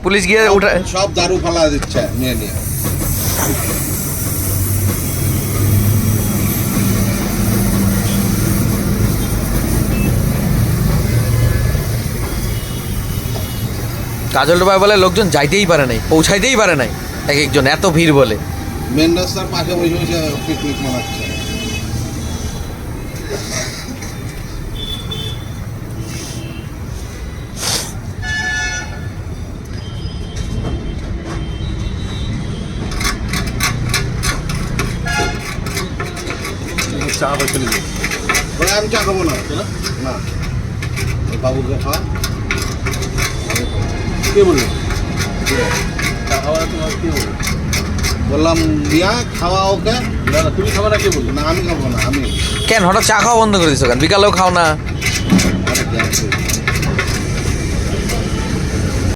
Police গিয়ে উঠে সব দারু ফালা দিচ্ছে নিয়ে নিয়ে। কাজলডোবায় বলে লোকজন যাইতেই পারে নাই, পৌঁছাইতেই পারে নাই, এক একজন এত ভিড় বলে। মেন রাস্তার পাশে বসে বসে পিকনিক মানাচ্ছে। চা বসে নিবি? ওই আমি চা খাবো না। না ওই বাবুকে খাওয়া। কে বললো চা খাওয়া? তোমার কে বললো? বললাম দিয়া খাওয়া ওকে। না না, তুমি খাবে না, কে বললো? না আমি খাবো না। আমি কেন হঠাৎ চা খাওয়া বন্ধ করে দিছো কেন? বিকালেও খাও না? আরে গ্যাস